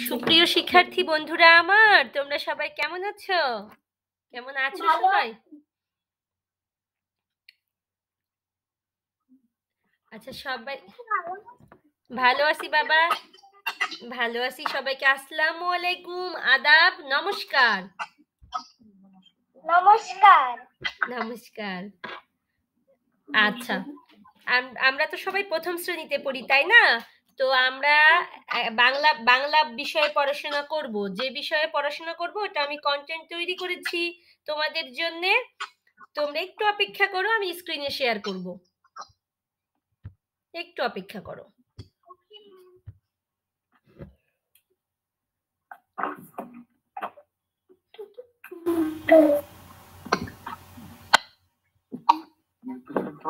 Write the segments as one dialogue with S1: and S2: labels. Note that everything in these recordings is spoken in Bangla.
S1: সুপ্রিয় শিক্ষার্থী বন্ধুরা আমার, তোমরা সবাই কেমন আছো? কেমন আছো সবাই? আচ্ছা, সবাই ভালো আছি বাবা, ভালো আছি। সবাইকে আসসালামু আলাইকুম, আদাব, নমস্কার।
S2: নমস্কার।
S1: নমস্কার। আচ্ছা, আমরা তো সবাই প্রথম শ্রেণীতে পড়ি, তাই না? তো আমরা বাংলা বিষয়ে পড়াশোনা করব। যে বিষয়ে পড়াশোনা করব ওটা আমি কন্টেন্ট তৈরি করেছি তোমাদের জন্য। তোমরা একটু অপেক্ষা করো, আমি স্ক্রিনে শেয়ার করব। একটু অপেক্ষা করো।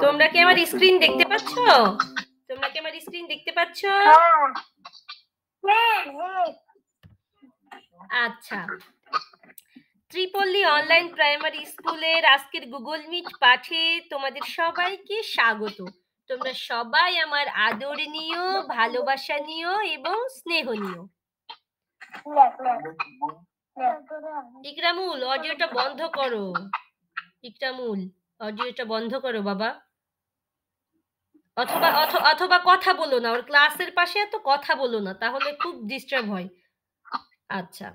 S1: তোমরা কি আমার স্ক্রিন দেখতে পাচ্ছ? তোমরা কি আমার স্ক্রিন দেখতে পাচ্ছ? আচ্ছা, ত্রিপল্লী অনলাইন প্রাইমারি স্কুলের আজকের গুগল মিট পাঠে তোমাদের সবাইকে স্বাগত। তোমরা সবাই আমার আদরণীয়, ভালোবাসনীয় এবং স্নেহনীয়। ইকরামুল, অডিওটা বন্ধ করো। ইকরামুল, অডিওটা বন্ধ করো বাবা। অথবা কথা বলো না, ওর ক্লাসের পাশে এত কথা বলো না, তাহলে খুব ডিস্টার্ব হয়। আচ্ছা,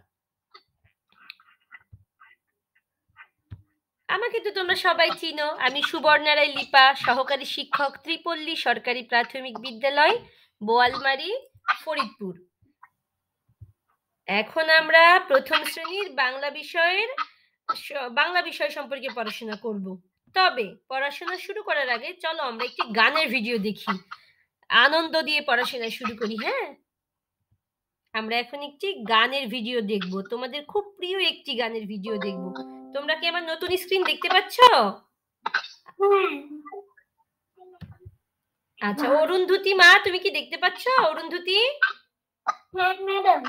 S1: আমাকে তো তোমরা সবাই চিনো। আমি সুবর্ণা রায় লিপা, সহকারী শিক্ষক, ত্রিপল্লী সরকারি প্রাথমিক বিদ্যালয়, বোয়ালমারী, ফরিদপুর। এখন আমরা প্রথম শ্রেণীর বাংলা বিষয় সম্পর্কে পড়াশোনা করব। তবে পড়াশোনা শুরু করার আগে চলো আমরা একটি গানের ভিডিও দেখি, আনন্দ দিয়ে পড়াশোনা শুরু করি। হ্যাঁ, আমরা এখন একটি গানের ভিডিও দেখব, তোমাদের খুব প্রিয় একটি গানের ভিডিও দেখব। তোমরা কি আমার নতুন স্ক্রিন দেখতে পাচ্ছ? আচ্ছা, অরুন্ধতী মা, তুমি কি দেখতে পাচ্ছ? অরুন্ধতী?
S2: হ্যাঁ ম্যাডাম।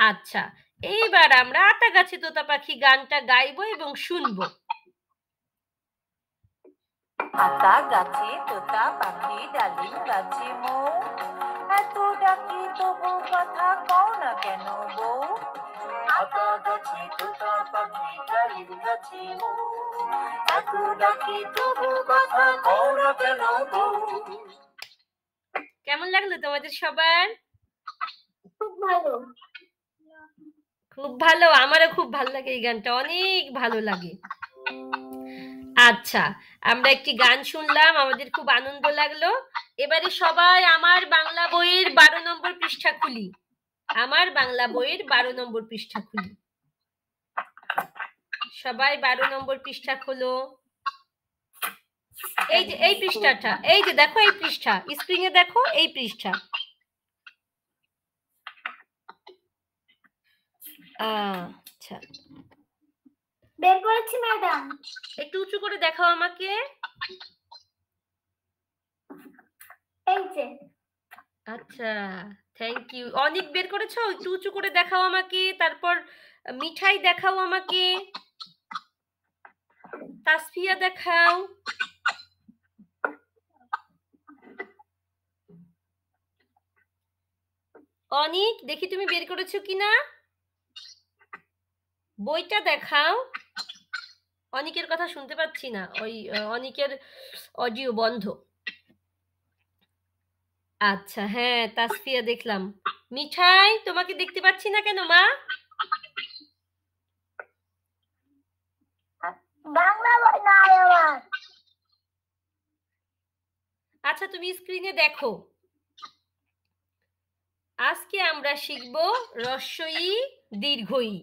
S1: আচ্ছা, এইবার আমরা আতা গাছে তোতা পাখি গানটা গাইবো এবং শুনবো।
S3: আতা গাছে তোতা পাখি ডালিম গাছে মৌ, এত ডাকি তবু কথা কও না কেন বউ? আতা গাছে তোতা পাখি ডালিম গাছে মৌ, এত ডাকি তবু কথা কও না কেন বউ?
S1: কেমন লাগলো তোমাদের সবার?
S2: খুব ভালো।
S1: খুব ভালো, আমারও খুব ভালো লাগে, এই গানটা অনেক ভালো লাগে। আচ্ছা, আমরা একটি গান শুনলাম, আমাদের খুব আনন্দ লাগলো। এবারে সবাই আমার বাংলা বইয়ের 12 নম্বর পৃষ্ঠা খুলি। আমার বাংলা বইয়ের 12 নম্বর পৃষ্ঠা খুলি। সবাই 12 নম্বর পৃষ্ঠা খোলো। এই যে এই পৃষ্ঠাটা, এই যে দেখো, এই পৃষ্ঠা স্ক্রিনে দেখো, এই পৃষ্ঠা। আচ্ছা,
S2: বের করেছি ম্যাডাম।
S1: একটু উঁচু করে দেখাও আমাকে।
S2: এই যে।
S1: আচ্ছা, থ্যাংক ইউ। অনেক বের করেছো, একটু উঁচু করে দেখাও আমাকে। তারপর মিঠাই দেখাও আমাকে, তাসফিয়া দেখাও। অনিক, দেখি তুমি বের করেছো কিনা, বইটা দেখাও। অনিকের কথা শুনতে পাচ্ছি না, ওই অনিকের অডিও বন্ধ। আচ্ছা, হ্যাঁ, তাসফিয়া দেখলাম। মিঠাই, তোমাকে দেখতে পাচ্ছি না কেন মা?
S2: বাংলা বই নাই আমার।
S1: আচ্ছা, তুমি স্ক্রিনে দেখো। আজকে আমরা শিখব হ্রস্ব-ই দীর্ঘ-ই।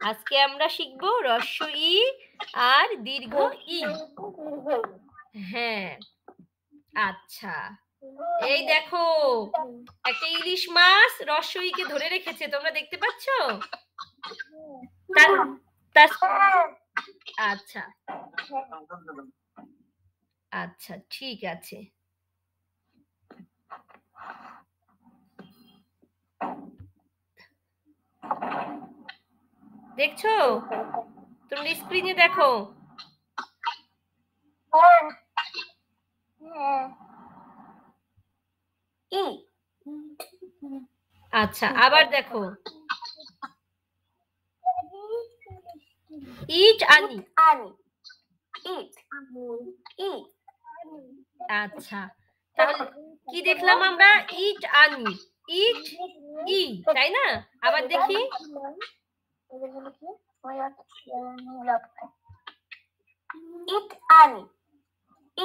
S1: আজকে আমরা শিখব হ্রস্ব-ই আর দীর্ঘ-ই। হ্যাঁ, আচ্ছা, এই দেখো, একটা ইলিশ মাছ হ্রস্ব-ই কে ধরে রেখেছে, তোমরা দেখতে পাচ্ছ? আচ্ছা আচ্ছা, ঠিক আছে। দেখছো? তোমরা স্ক্রিনে দেখো।
S2: ই
S1: আচ্ছা, আবার দেখো ইট আনি।
S3: আনি ইট ই
S1: আচ্ছা, তাহলে কি দেখলাম আমরা? ইট আনি, ইট ই, তাই না? আবার দেখি
S3: ইট আনি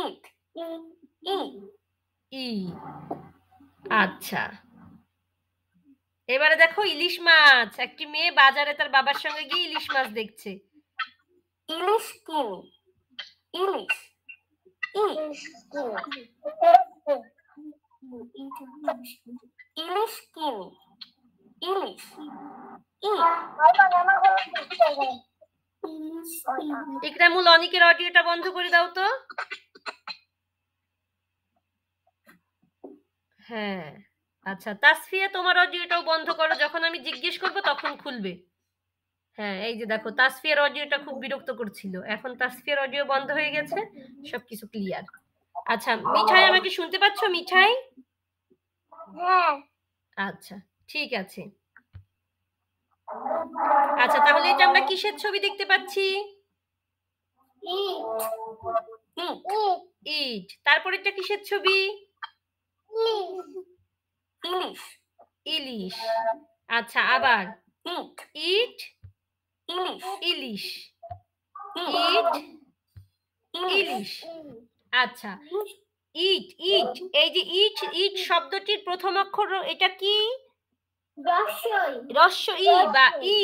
S3: ইট ই
S1: ই। আচ্ছা, এবারে দেখো ইলিশ মাছ। একটি মেয়ে বাজারে তার বাবার সঙ্গে গিয়ে ইলিশ মাছ দেখছে।
S3: ইলিশ কিনি ইলিশ ই ইলিশ কিনি ইলিশ ই
S1: ইকরামুল, অনিকের অডিওটা বন্ধ করে দাও তো। হ্যাঁ, আচ্ছা তাসফিয়া, তোমার অডিওটাও বন্ধ করো, যখন আমি জিজ্ঞেস করব তখন খুলবে। হ্যাঁ, এই যে দেখো তাসফিয়ার অডিওটা খুব বিরক্ত করছিল, এখন তাসফিয়ার অডিও বন্ধ হয়ে গেছে, সবকিছু ক্লিয়ার। আচ্ছা মিঠাই, আমাকে শুনতে পাচ্ছ মিঠাই?
S2: হ্যাঁ।
S1: আচ্ছা, ঠিক আছে। আচ্ছা, তাহলে এটা আমরা কিসের ছবি দেখতে পাচ্ছি? ইট। তারপর এটা কিসের ছবি?
S3: ইলিশ
S1: ইলিশ। আচ্ছা, আবার
S3: ইট
S1: ইট
S3: ইলিশ
S1: ইলিশ,
S3: ইট
S1: ইট ইলিশ। আচ্ছা, ইট ইট, এই যে ইট ইট শব্দটির প্রথম অক্ষর এটা কি? রস্য ই বা ই।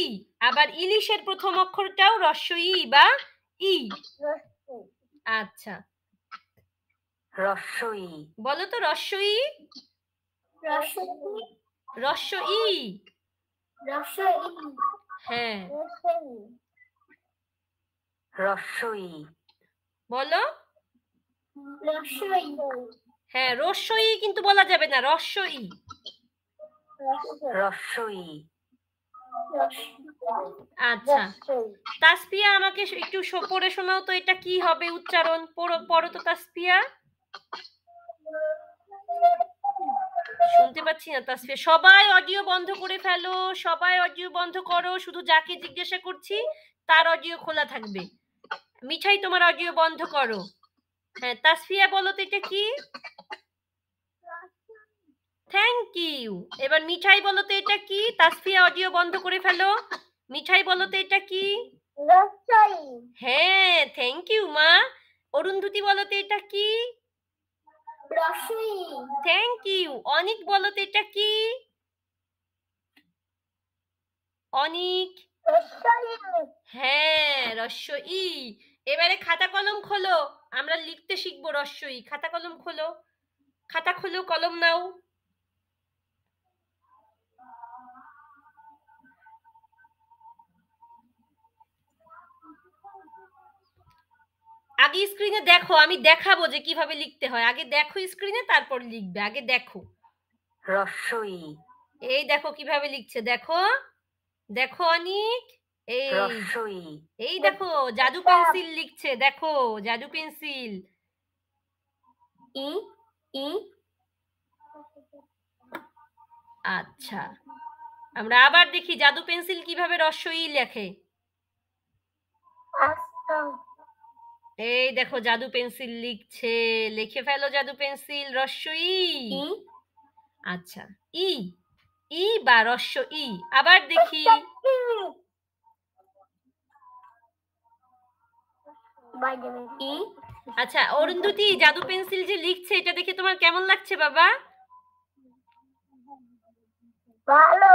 S1: আবার ইলিশের প্রথম অক্ষরটাও রস্য ই বা ই। আচ্ছা,
S3: রস্যই
S1: বলো তো রস্য ই, রস্য ই। হ্যাঁ,
S3: রস্যই
S1: বলো। হ্যাঁ, রস্য ই কিন্তু বলা যাবে না, রস্য ই।
S3: রস্যই
S1: আচ্ছা, তাসফিয়া আমাকে একটু পড়ে শোনাও তো, এটা কি হবে উচ্চারণ? পড়ো তো তাসফিয়া। শুনতে পাচ্ছি না তাসফিয়া। সবাই অডিও বন্ধ করে ফেলো, সবাই অডিও বন্ধ করো, শুধু যাকে জিজ্ঞাসা করছি তার অডিও খোলা থাকবে। মিঠাই, তোমার অডিও বন্ধ করো। হ্যাঁ, তাসফিয়া বলো তো এটা কি? Thank you. এবার মিঠাই বলো তো এটা কি? তাসফিয়া অডিও বন্ধ করে ফেলো। মিঠাই বলো তো এটা কি? হ্যাঁ, থ্যাংক ইউ মা। অরুন্ধতী বলো তো এটা কি? Thank you. অনিক বলো তো এটা কি? অনিক। হ্যাঁ, রস্য ই। এবারে খাতা কলম খোলো, আমরা লিখতে শিখবো রস্য ই। খাতা কলম খোলো, খাতা খোলো, কলম নাও। আগে স্ক্রিনে দেখো, আমি দেখাবো যে কিভাবে লিখতে হয়। আগে দেখো স্ক্রিনে, তারপর লিখবে। আগে দেখো।
S3: রস্যই
S1: এই দেখো কিভাবে লিখছে, দেখো দেখো অনিক। এই
S3: রস্যই
S1: এই দেখো জাদু পেন্সিল লিখছে, দেখো জাদু পেন্সিল।
S3: ই ই
S1: আচ্ছা, আমরা আবার দেখি জাদু পেন্সিল কিভাবে রস্য ই লেখে। এই দেখো জাদু পেন্সিল লিখছে, লিখে ফেলো জাদু পেন্সিল রস্য ই।
S3: ই
S1: আচ্ছা, ই ই বা রস্য ই। আবার দেখি।
S3: ই
S1: আচ্ছা অরুন্ধতী, জাদু পেন্সিল যে লিখছে এটা দেখে তোমার কেমন লাগছে বাবা?
S2: ভালো।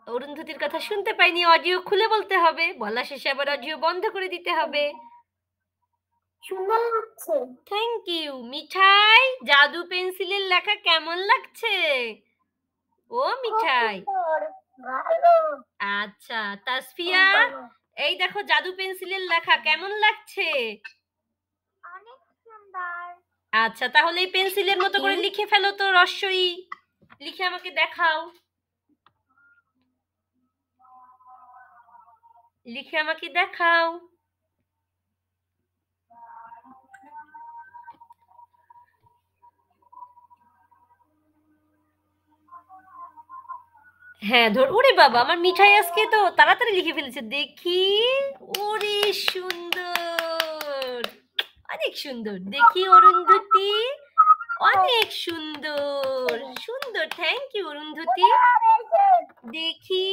S1: অরুন্ধতির কথা শুনতে পাইনি, অডিও খুলে বলতে হবে, বলা শেষে আবার অডিও বন্ধ করে দিতে হবে।
S2: সুন্দর লাগছে।
S1: Thank you. মিঠাই, জাদু পেন্সিলের লেখা কেমন লাগছে? ও মিঠাই।
S2: ভালো।
S1: আচ্ছা তাসফিয়া, এই দেখো জাদু পেন্সিলের লেখা কেমন লাগছে?
S2: অনেক সুন্দর।
S1: আচ্ছা, তাহলে এই পেন্সিলের মতো করে লিখে ফেলো তো রস্য ই। লিখে আমাকে দেখাও, লিখে আমাকে দেখাও। হ্যাঁ ওরে বাবা, আমার মিঠাই আজকে তো তাড়াতাড়ি লিখে ফেলেছে। দেখি, ওরে সুন্দর, অনেক সুন্দর। দেখি অরুন্ধতী, অনেক সুন্দর, সুন্দর। Thank you Arundhati. দেখি,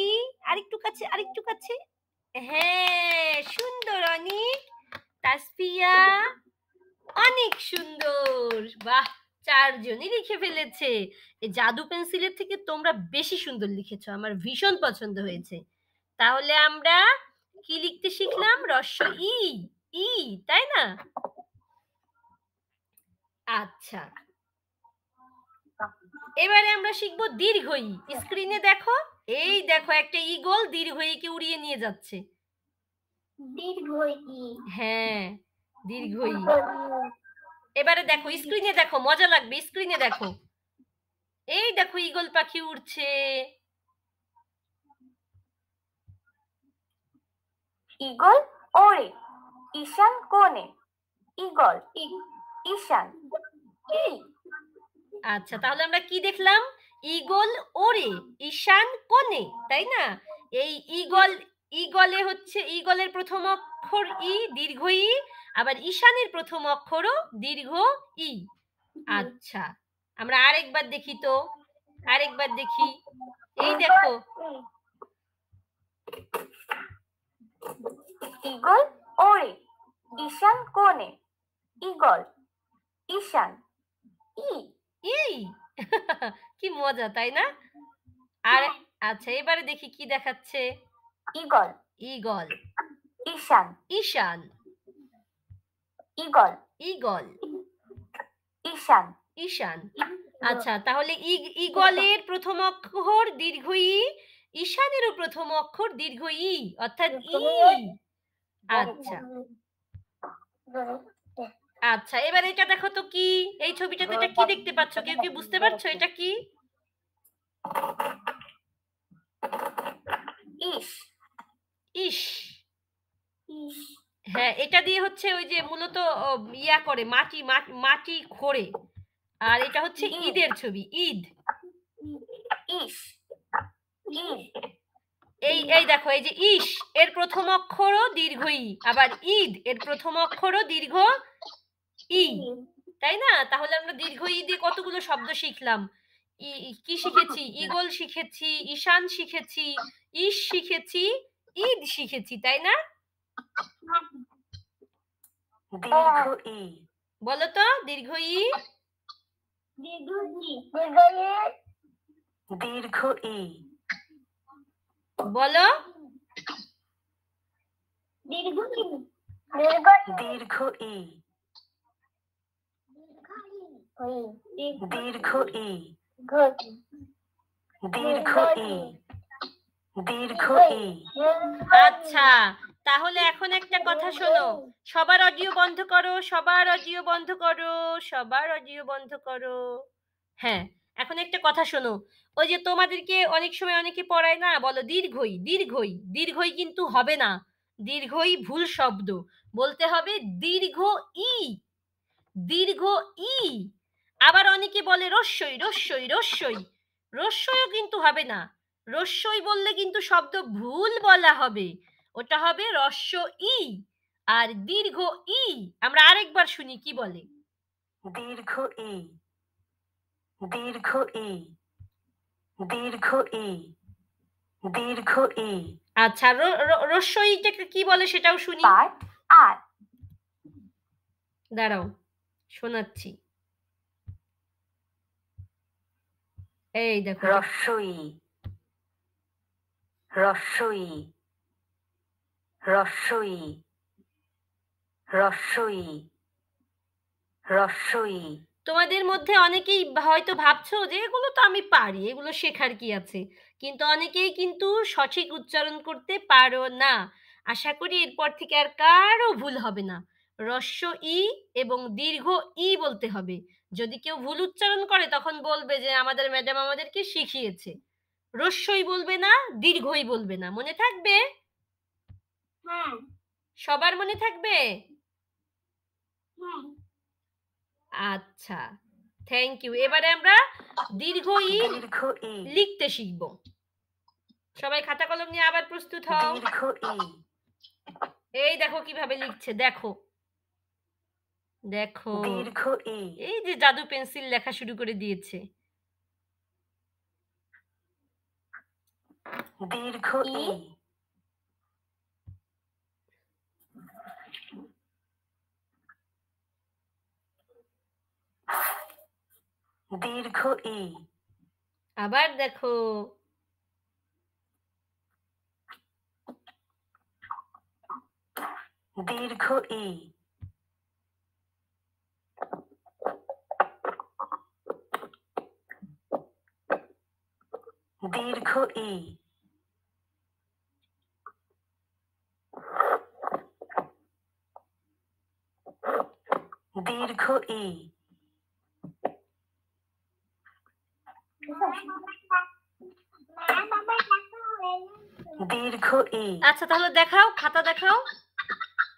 S1: আরেকটু কাছে, আরেকটু কাছে। হ্যাঁ, সুন্দর অনেক। তাসফিয়া, অনেক সুন্দর। বাহ, 4 জনই লিখে ফেলেছে। এই জাদু পেন্সিলের থেকে তোমরা বেশি সুন্দর লিখেছো, আমার ভীষণ পছন্দ হয়েছে। তাহলে আমরা কি লিখতে শিখলাম? রস্য ই, ই, তাই না? আচ্ছা, এবারে আমরা শিখবো দীর্ঘ ই। স্ক্রিনে দেখো, এই দেখো একটা ঈগল দীর্ঘ ইকে উড়িয়ে নিয়ে যাচ্ছে।
S2: দীর্ঘ ই।
S1: হ্যাঁ, দীর্ঘ ই। এবারে দেখো স্ক্রিনে দেখো, মজা লাগবে। স্ক্রিনে দেখো, এই দেখো ঈগল পাখি উড়ছে।
S3: ঈগল ওড়ে ঈশান কোণে। ঈগল ঈশান ই।
S1: আচ্ছা, তাহলে আমরা কি দেখলাম? ঈগল ওড়ে ঈশান কোণে, তাই না? এই ঈগল, ঈগলে হচ্ছে ঈগলের প্রথম অক্ষর ই, দীর্ঘ ই। আবার ঈশানের প্রথম অক্ষরও দীর্ঘ ই। আচ্ছা, আমরা আরেকবার দেখি তো, আরেকবার দেখি। এই দেখো,
S3: ঈগল ওড়ে ঈশান কোণে। ঈগল ঈশান ই।
S1: এই কি মজা, তাই না? আর আচ্ছা, এবারে দেখি কি দেখাচ্ছে।
S3: ঈগল
S1: ঈগল
S3: ঈশান
S1: ঈশান,
S3: ঈগল
S1: ঈগল
S3: ঈশান।
S1: ঈশান। আচ্ছা, তাহলে ঈগলের প্রথম অক্ষর দীর্ঘ ই, ঈশানেরও প্রথম অক্ষর দীর্ঘ ই, অর্থাৎ ই। আচ্ছা, আচ্ছা, এবার এটা দেখো তো কি? এই ছবিটাতে এটা কি দেখতে পাচ্ছ? কেউ কি বুঝতে পারছো এটা কি?
S3: ইস
S1: ইস। হ্যাঁ, এটা দিয়ে হচ্ছে ওই যে মূলত ইয়া করে, মাটি মাটি খোঁড়ে। আর এটা হচ্ছে ঈদের ছবি, ঈদ।
S3: ইস ঈদ।
S1: এই এই দেখো, এই যে ইস এর প্রথম অক্ষরও দীর্ঘ ই, আবার ঈদ এর প্রথম অক্ষরও দীর্ঘ ই, তাই না? তাহলে আমরা দীর্ঘ ই দিয়ে কতগুলো শব্দ শিখলাম। কি শিখেছি? ঈগল শিখেছি, ঈশান শিখেছি, ইস শিখেছি, ঈদ শিখেছি, তাই না?
S3: দীর্ঘ ই।
S1: বলো তো, দীর্ঘ ই।
S3: দীর্ঘ ই।
S1: বলো,
S3: দীর্ঘ ই। দীর্ঘ ই। দীর্ঘ ই। দীর্ঘ ই।
S1: আচ্ছা, তাহলে এখন একটা কথা শোনো। সবার অডিও বন্ধ করো, সবার অডিও বন্ধ করো, সবার অডিও বন্ধ করো। হ্যাঁ, এখন একটা কথা শোনো। ওই যে তোমাদেরকে অনেক সময় অনেকে পড়ায় না, বলো দীর্ঘই, দীর্ঘই। দীর্ঘই কিন্তু হবে না, দীর্ঘই ভুল শব্দ। বলতে হবে দীর্ঘ ই, দীর্ঘ ই। আবার অনেকে বলে রস্যই, রস্যই, রস্যই। রস্যইও কিন্তু হবে না। রস্যই বললে কিন্তু শব্দ ভুল বলা হবে। ওটা হবে রস্য ই। আর দীর্ঘ ই আমরা আরেকবার শুনি কি বলে।
S3: দীর্ঘ ই। দীর্ঘ ই। দীর্ঘ ই। দীর্ঘ ই।
S1: আচ্ছা, রস্যইটাকে কি বলে সেটাও শুনি।
S3: পাঠ আর
S1: দাঁড়াও, শোনাচ্ছি। এই দেখো,
S3: রস্যই। রস্যই। রস্যই। রস্যই। রস্যই।
S1: তোমাদের মধ্যে অনেকেই হয়তো ভাবছো যে এগুলো তো আমি পারি, এগুলো শেখার কি আছে। কিন্তু অনেকেই কিন্তু সঠিক উচ্চারণ করতে পারো না। আশা করি এরপর থেকে আর কারো ভুল হবে না। রস্য ই এবং দীর্ঘ ই বলতে হবে। যদি কেউ ভুল উচ্চারণ করে তখন বলবে যে আমাদের ম্যাডাম আমাদেরকে শিখিয়েছে। রস্যই বলবে না, দীর্ঘই বলবে না, মনে থাকবে?
S2: হ্যাঁ।
S1: সবার মনে থাকবে?
S2: হ্যাঁ।
S1: আচ্ছা, থ্যাংক ইউ। এবারে আমরা দীর্ঘ ই
S3: দীর্ঘ ই।
S1: লিখতে শিখব। সবাই খাতা কলম নিয়ে আবার প্রস্তুত হও।
S3: দীর্ঘ ই
S1: এই দেখো কিভাবে লিখছে, দেখো দেখো
S3: দীর্ঘ ই
S1: এই যে জাদু পেন্সিল লেখা শুরু করে দিয়েছে।
S3: দীর্ঘ
S1: ই
S3: ই দীর্ঘ ই
S1: আবার দেখো
S3: দীর্ঘ ই দীর্ঘ ই দীর্ঘ ই দীর্ঘ ই
S1: আচ্ছা তাহলে দেখাও, খাতা দেখাও,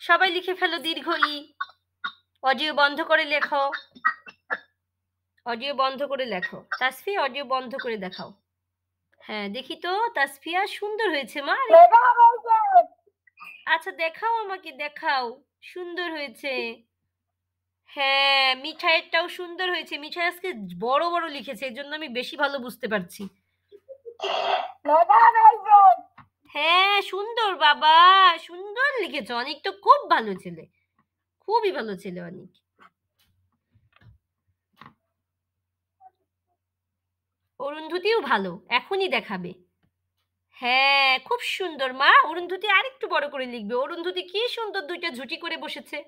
S1: সবাই লিখে ফেলো দীর্ঘ ই। অডিও বন্ধ করে লেখো, অডিও বন্ধ করে লেখো। তাসফি অডিও বন্ধ করে দেখাও। হ্যাঁ দেখি তো তাসফিয়া, সুন্দর হয়েছে মা। আচ্ছা দেখাও আমাকে, দেখাও, সুন্দর হয়েছে। হ্যাঁ মিঠাইয়েরটাও সুন্দর হয়েছে, মিঠাই আজকে বড় বড় লিখেছে, এর জন্য আমি বেশি ভালো বুঝতে পারছি। হ্যাঁ সুন্দর বাবা, সুন্দর লিখেছো, অনেক তো খুব ভালো ছেলে, খুবই ভালো ছেলে অনেক। অরুন্ধতিও ভালো, এখনই দেখাবে। হ্যাঁ খুব সুন্দর মা, অরুন্ধতি আরেকটু বড় করে লিখবে। অরুন্ধতি কি সুন্দর দুইটা ঝুটি করে বসেছে।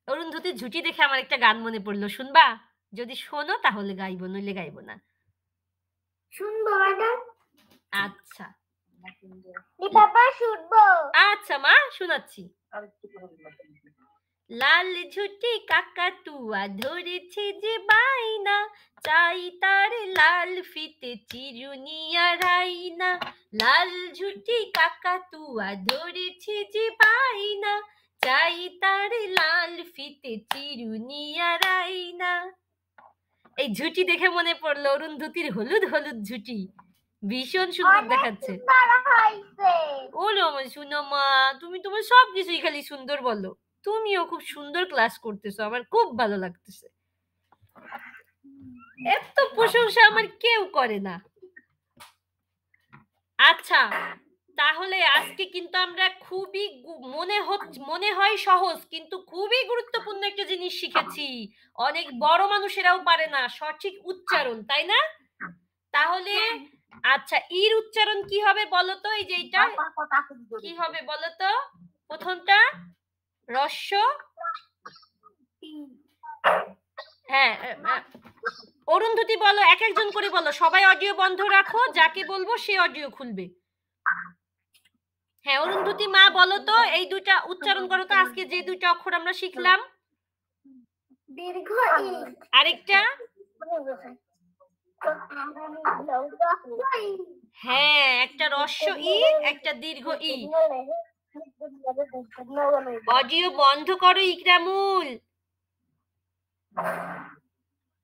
S1: অরুন্ধতির ঝুটি দেখে আমার একটা গান মনে পড়লো, শুনবা? যদি শোনো তাহলে গাইবো, নইলে গাইবো না।
S2: শুনবো ম্যাডাম।
S1: আচ্ছা
S2: বাবা শুনবো।
S1: আচ্ছা মা শোনাচ্ছি। লাল ঝুটি কাকাতুয়া ধরেছে যে বাইনা, চাই তার লাল ফিতে চিরুনিয়া রাইনা। লাল ঝুটি কাকাতুয়া ধরেছে যে বাইনা, চাই তার লাল ফিতে চিরুনিয়া রাইনা। এই ঝুটি দেখে মনে পড়লো অরুন্ধতির হলুদ হলুদ ঝুটি, ভীষণ সুন্দর দেখাচ্ছে। ওলো আমার শুনো মা, তুমি তোমার সব কিছুই খালি সুন্দর বলো, তুমিও খুব সুন্দর ক্লাস করতেছো, আমার খুব ভালো লাগতেছে। এত প্রশংসা আমার কেউ করে না। আচ্ছা তাহলে আজকে কিন্তু আমরা খুবই মনে হয় সহজ, কিন্তু খুবই গুরুত্বপূর্ণ একটা জিনিস শিখেছি। অনেক বড় মানুষেরাও পারে না সঠিক উচ্চারণ, তাই না? তাহলে আচ্ছা ইর উচ্চারণ কি হবে বলো তো? এই যে এটা কি হবে বলো তো? প্রথমটা রস্য, হ্যাঁ অরুন্ধতি বলো, এক একজন করে বলো, সবাই অডিও বন্ধ রাখো, যাকে বলবো সে অডিও খুলবে। হ্যাঁ অরুন্ধতি মা বলো তো, এই দুইটা উচ্চারণ করো তো, আজকে যে দুইটা অক্ষর আমরা শিখলাম।
S2: দীর্ঘ ই।
S1: আরেকটা হ্যাঁ একটা রস্য ই, একটা দীর্ঘ ই। অডিও বন্ধ করো ইকরামুল।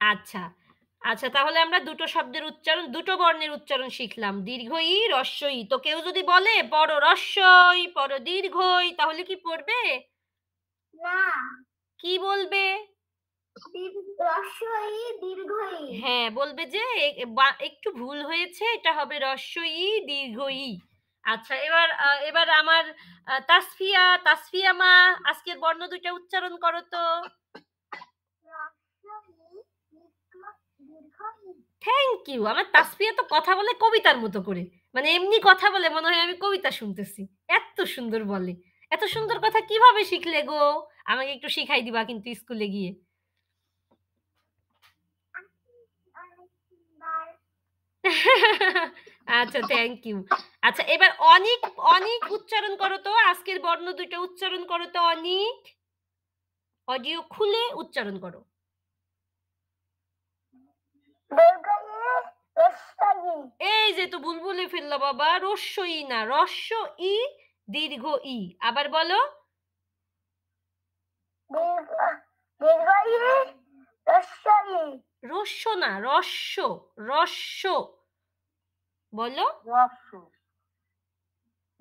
S1: আচ্ছা আচ্ছা তাহলে আমরা দুটো শব্দের উচ্চারণ, দুটো বর্ণের উচ্চারণ শিখলাম, দীর্ঘ ই রস্য ই। তো কেউ যদি বলে পড়ো রস্য ই পড়ো দীর্ঘ ই, তাহলে কি পড়বে?
S2: না,
S1: কি বলবে?
S2: রস্য ই দীর্ঘ ই।
S1: হ্যাঁ বলবে যে একটু ভুল হয়েছে, এটা হবে রস্য ই দীর্ঘ ই। আচ্ছা এবার আমার তাসফিয়া মা আজকের বর্ণ দুইটা উচ্চারণ করো তো। Thank you. আমার তাসফিয়া তো কথা বলে কবিতার মতো করে, মানে এমনি কথা বলে মনে হয় আমি কবিতা শুনতেছি, এত সুন্দর বলে। এত সুন্দর কথা কিভাবে শিখলে গো? আমাকে একটু শিখাই দিবা কিন্তু স্কুলে গিয়ে। আচ্ছা থ্যাংক ইউ। আচ্ছা এবার অনিক, অনিক উচ্চারণ করো তো, আজকের বর্ণ দুইটা উচ্চারণ করো তো অনিক, অডিও খুলে উচ্চারণ করো। এই যে তো বুলবুলে ফেললো বাবা, রস্য ই না, রস্য ই দীর্ঘ ই। আবার বলো। রস্য না, রস্য, রস্য। বলো।
S3: রস্য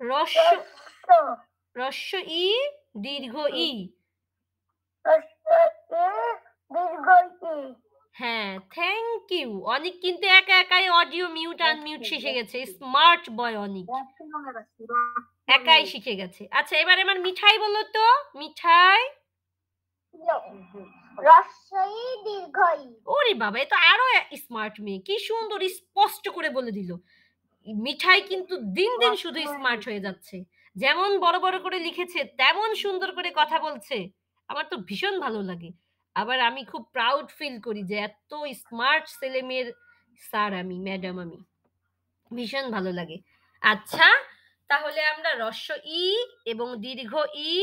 S1: রস্য
S2: রস্য
S1: রস্য ই দীর্ঘ ই।
S2: রস্য দীর্ঘ ই।
S1: হ্যাঁ, থ্যাংক ইউ। অনিক কিন্তু একা একাই অডিও মিউট আনমিউট শিখে গেছে। স্মার্ট বয় অনিক। একাই শিখে গেছে। আচ্ছা, এবার আমার মিঠাই বলো তো। মিঠাই।
S2: রস্য ই দীর্ঘ ই।
S1: ওরে বাবা, এ তো আরো স্মার্ট মেয়ে। কি সুন্দর স্পষ্ট করে বলে দিল। মিঠাই কিন্তু দিন দিন শুধু স্মার্ট হয়ে যাচ্ছে। যেমন বড় বড় করে লিখেছে তেমন সুন্দর করে কথা বলছে। আমার তো ভীষণ ভালো লাগে। আবার আমি খুব প্রাউড ফিল করি যে এত স্মার্ট ছেলে মেয়ের স্যার আমি, ম্যাডাম আমি। ভীষণ ভালো লাগে। আচ্ছা, তাহলে আমরা হ্রস্ব ই এবং দীর্ঘ ই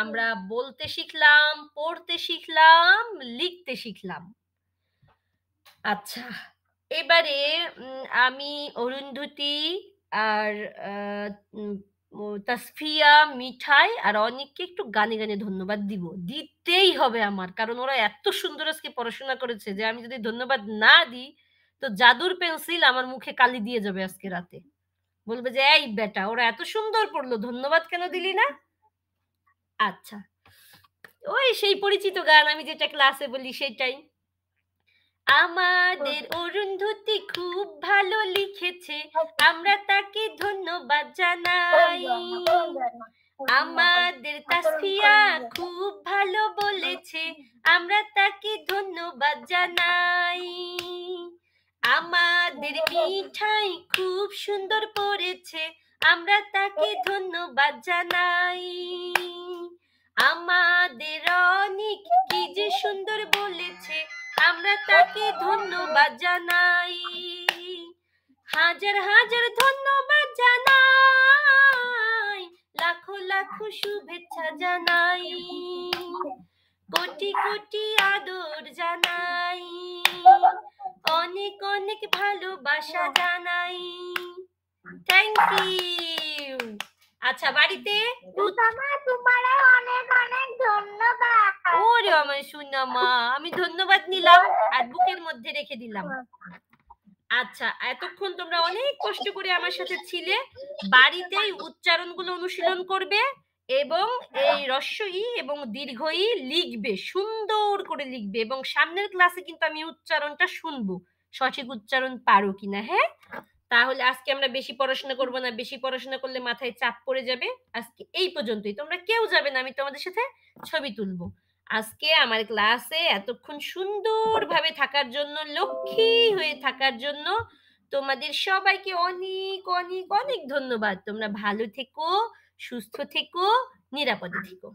S1: আমরা বলতে শিখলাম, পড়তে শিখলাম, লিখতে শিখলাম। আচ্ছা, এবারে আমি অরুন্ধতী আর তাসফিয়া, মিঠাই আর অনিককে একটু গানে গানে ধন্যবাদ দিতেই হবে আমার, কারণ ওরা এত সুন্দর আজকে পড়াশোনা করেছে যে আমি যদি ধন্যবাদ না দিই তো জাদুর পেন্সিল আমার মুখে কালি দিয়ে যাবে আজকে রাতে। বলবে যে এই বেটা, ওরা এত সুন্দর পড়লো, ধন্যবাদ কেন দিলি না? আচ্ছা, ওই সেই পরিচিত গান আমি যেটা ক্লাসে বলি সেটাই। আমাদের অরুন্ধতী খুব ভালো লিখেছে, আমরা তাকে ধন্যবাদ জানাই। আমাদের তাসফিয়া খুব ভালো বলেছে, আমরা তাকে ধন্যবাদ জানাই। আমাদের মিঠাই খুব সুন্দর পড়েছে, আমরা তাকে ধন্যবাদ জানাই। আমাদের অনিক কি যে সুন্দর বলেছে, আমরা তাকে ধন্যবাদ জানাই। হাজার হাজার ধন্যবাদ জানাই, লাখো লাখো শুভেচ্ছা জানাই, কোটি কোটি আদর জানাই, অনেক অনেক ভালোবাসা জানাই। Thank you. আচ্ছা, বাড়িতে
S2: তোমার অনেক অনেক ধন্যবাদ।
S1: ওরে আমার সোনা মা, আমি ধন্যবাদ নিলাম আর বুকের মধ্যে রেখে দিলাম। আচ্ছা, এতক্ষণ তোমরা অনেক কষ্ট করে আমার সাথে ছিলে। বাড়িতেই উচ্চারণগুলো অনুশীলন করবে এবং এই হ্রস্ব ই এবং দীর্ঘ ই লিখবে, সুন্দর করে লিখবে, এবং সামনের ক্লাসে কিন্তু আমি উচ্চারণটা শুনবো সঠিক উচ্চারণ পারো কিনা। হ্যাঁ, তাহলে আজকে আমরা বেশি পড়াশোনা করবো না, বেশি পড়াশোনা করলে মাথায় চাপ পড়ে যাবে। আজকে এই পর্যন্তই, তোমরা কেউ যাবে না, আমি তোমাদের সাথে ছবি তুলবো। আজকে আমার ক্লাসে এতক্ষণ সুন্দরভাবে থাকার জন্য, লক্ষ্মী হয়ে থাকার জন্য তোমাদের সবাইকে অনেক অনেক অনেক ধন্যবাদ। তোমরা ভালো থেকো, সুস্থ থেকো, নিরাপদে থেকো।